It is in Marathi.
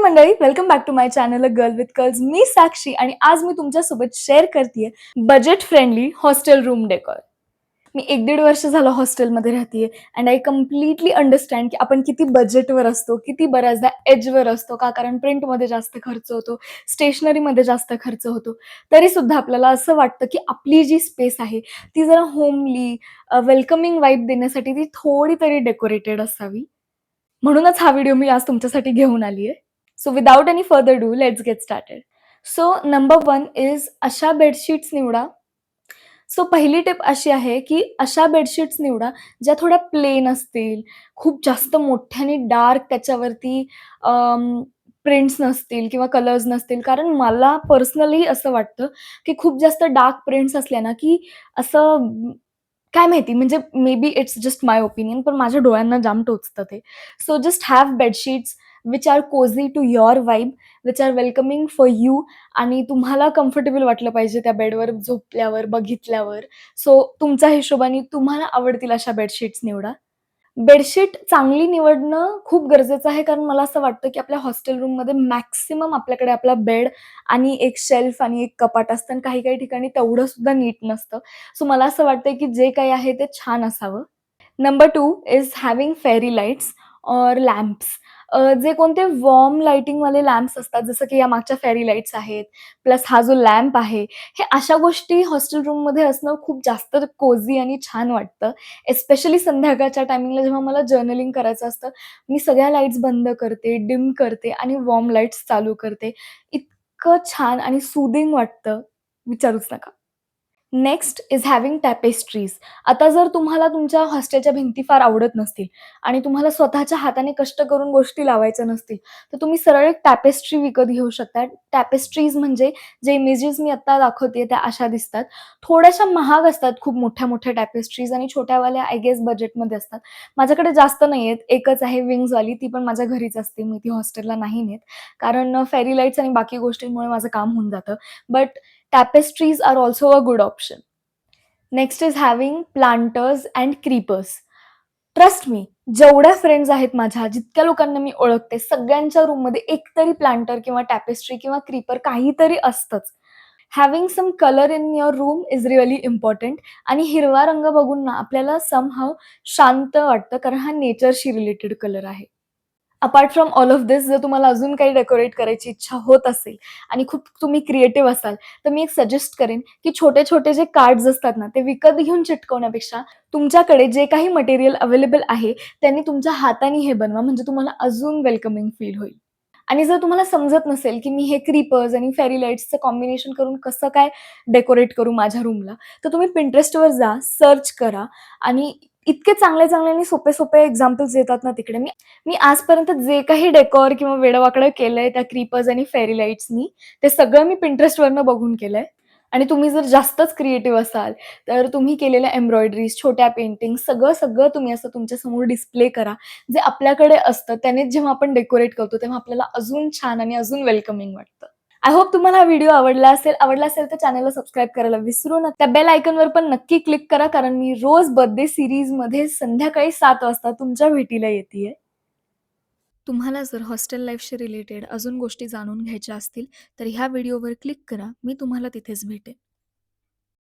मंडळी, welcome back to my channel a girl with curls. मी साक्षी आणि आज मी तुमच्यासोबत शेअर करतेय budget friendly hostel room decor. मी 1-1.5 वर्ष झालं हॉस्टेलमध्ये राहतेय अँड आय कम्प्लिटली अंडरस्टँड की आपण किती बजेटवर असतो, किती बऱ्याचदा एजवर असतो का, कारण प्रिंटमध्ये जास्त खर्च होतो, स्टेशनरीमध्ये जास्त खर्च होतो. तरीसुद्धा आपल्याला असं वाटतं की आपली जी स्पेस आहे ती जरा होमली, वेलकमिंग वाइब देण्यासाठी ती थोडी तरी डेकोरेटेड असावी. म्हणूनच हा व्हिडिओ मी आज तुमच्यासाठी घेऊन आली आहे. So without any further do let's get started. So number 1 is अशा बेडशीट्स निवडा. सो पहिली टिप अशी आहे, की अशा बेडशीट्स निवडा ज्या थोड्या प्लेन असतील, खूप जास्त मोठ्याने डार्क त्याच्यावरती प्रिंट्स नसतील किंवा कलर्स नसतील. कारण मला पर्सनली असं वाटतं, की खूप जास्त डार्क प्रिंट्स असल्या ना, की असं काय माहिती म्हणजे maybe it's just my opinion पण माझ्या डोळ्यांना जाम टोचतं ते. So just have bedsheets which are cosy to your vibe, which are welcoming for you आणि तुम्हाला कम्फर्टेबल वाटलं पाहिजे त्या बेडवर झोपल्यावर, बघितल्यावर. सो तुमच्या हिशोबाने तुम्हाला आवडतील अशा बेडशीट्स निवडा. बेडशीट चांगली निवडणं खूप गरजेचं आहे, कारण मला असं वाटतं, की आपल्या हॉस्टेल रूममध्ये मॅक्सिमम आपल्याकडे आपला बेड आणि एक शेल्फ आणि एक कपाट असतं आणि काही-काही ठिकाणी तेवढं सुद्धा नीट नसतं. सो मला असं वाटतंय, की जे काही आहे ते छान असावं. Number 2 is having fairy lights or lamps. जे कोणते वॉर्म लाइटिंगवाले लॅम्प्स असतात, जसं की या मागच्या फेरी लाईट्स आहेत, प्लस हा जो लॅम्प आहे, हे अशा गोष्टी हॉस्टेल रूममध्ये असणं खूप जास्त कोझी आणि छान वाटतं. एस्पेशली संध्याकाळच्या टायमिंगला जेव्हा मला जर्नलिंग करायचं असतं, मी सगळ्या लाईट्स बंद करते, डिम करते आणि वॉर्म लाईट्स चालू करते. इतकं छान आणि सूदिंग वाटतं, विचारूच नका. Next is having tapestries. आता जर तुम्हाला तुमच्या हॉस्टेलच्या भिंती फार आवडत नसतील आणि तुम्हाला स्वतःच्या हाताने कष्ट करून गोष्टी लावायच्या नसतील, तर तुम्ही सरळ एक टॅपेस्ट्री विकत घेऊ शकता. टॅपेस्ट्रीज म्हणजे जे इमेजेस मी आत्ता दाखवतेय त्या अशा दिसतात. थोड्याशा महाग असतात खूप मोठ्या-मोठ्या टॅपेस्ट्रीज आणि छोट्यावाल्या आय गेस बजेटमध्ये असतात. माझ्याकडे जास्त नाहीयेत. एकच आहे विंग्सवाली, ती पण माझ्या घरीच असते. मी ती हॉस्टेलला नाही नेत. कारण फेरी लाईट्स आणि बाकी गोष्टींमुळे माझं काम होऊन जातं. But tapestries are also a good option. Next is having planters and creepers. Trust me, जेवढ्या फ्रेंड्स आहेत माझ्या, जितक्या लोकांना मी ओळखते, सगळ्यांच्या रूममध्ये एकतरी प्लांटर किंवा टॅपेस्ट्री किंवा क्रीपर काहीतरी असतंच. Having some colour in your room is really important आणि हिरवा रंग बघून ना आपल्याला समहाऊ शांत वाटतं, कारण हा नेचरशी रिलेटेड कलर आहे. Apart from all of this जर तुम्हाला अजून काही डेकोरेट करायची इच्छा होत असेल आणि खूप तुम्ही क्रिएटिव्ह असाल, तर मी एक सजेस्ट करेन, की छोटे-छोटे जे कार्ड्स असतात ना, ते विकत घेऊन चिटकवण्यापेक्षा तुमच्याकडे जे काही मटेरियल अवेलेबल आहे, त्यांनी तुमच्या हाताने हे बनवा, म्हणजे तुम्हाला अजून वेलकमिंग फील होईल. आणि जर तुम्हाला समजत नसेल, की मी हे क्रीपर्स आणि फेरी लाईट्सचं कॉम्बिनेशन करून कसं काय डेकोरेट करू माझ्या रूमला, तर तुम्ही Pinterestवर जा, सर्च करा आणि इतके चांगले-चांगले आणि सोपे-सोपे एक्झाम्पल्स येतात ना तिकडे. मी मी आजपर्यंत जे काही डेकोर किंवा वेडं-वाकडं केलंय त्या क्रीपर्स आणि फेरी लाईट्सनी, ते सगळं मी Pinterestवरनं बघून केलंय. आणि तुम्ही जर जास्तच क्रिएटिव्ह असाल, तर तुम्ही केलेल्या एम्ब्रॉयडरीज, छोट्या पेंटिंग्स सगळं-सगळं तुम्ही असं तुमच्यासमोर डिस्प्ले करा. जे आपल्याकडे असतं त्यानेच जेव्हा आपण डेकोरेट करतो, तेव्हा आपल्याला अजून छान आणि अजून वेलकमिंग वाटतं. आय होप तुम्हाला हा व्हिडिओ आवडला असेल. आवडला असेल तर चॅनलला सबस्क्राईब करायला विसरू नका. त्या बेल आयकॉनवर पण नक्की क्लिक करा, कारण मी रोज बर्थडे सीरीजमध्ये संध्याकाळी 7 वाजता तुमच्या भेटीला येतीये. तुम्हाला जर हॉस्टेल लाईफशी रिलेटेड अजून गोष्टी जाणून घ्यायच्या असतील, तर ह्या व्हिडिओवर क्लिक करा. मी तुम्हाला तिथेच भेटेन.